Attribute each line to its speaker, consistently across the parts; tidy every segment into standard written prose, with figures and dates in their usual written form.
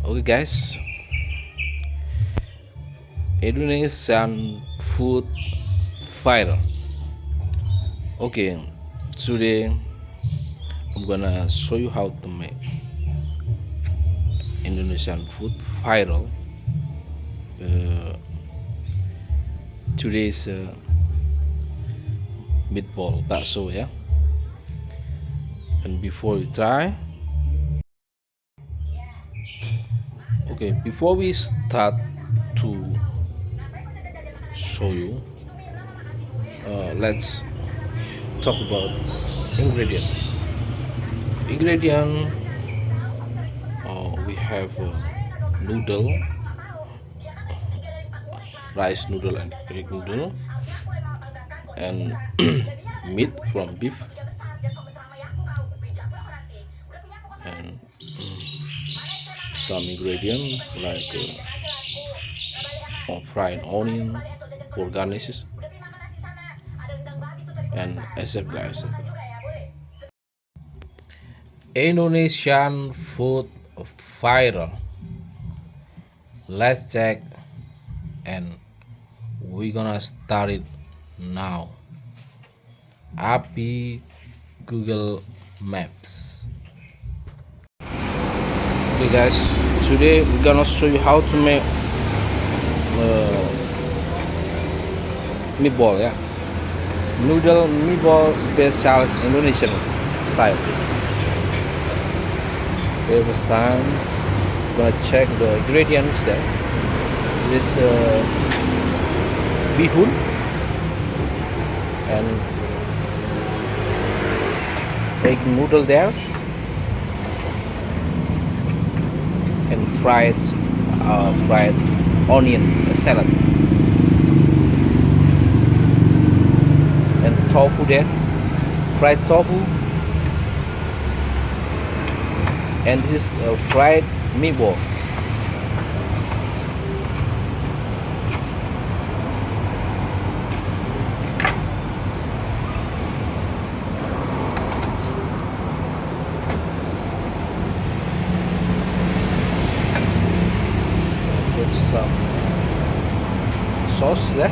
Speaker 1: Okay, guys, Indonesian food viral. Okay, today I'm gonna show you how to make Indonesian food viral. Uh, Today's meatball bakso, yeah. And before we try, okay, before we start to show you, let's talk about ingredient. Ingredient, we have noodle, rice noodle and Greek noodle, and meat from beef, and some ingredient like fried onion for garnishes, and etc. Indonesian food viral. Let's check, and we're gonna start it now. API Google Maps. Okay, guys. Today we're gonna show you how to make meatball. Yeah, noodle meatball specials Indonesian style. Okay, first time gonna check the ingredients there. This bihun and egg noodle there, and fried onion salad, and tofu there, fried tofu, and this is fried meatball. Put some sauce there.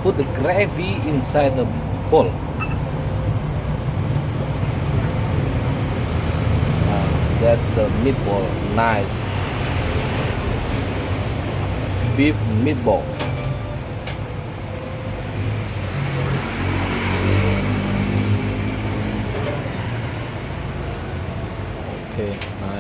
Speaker 1: Put the gravy inside the bowl. That's the meatball. Nice beef meatball. Okay,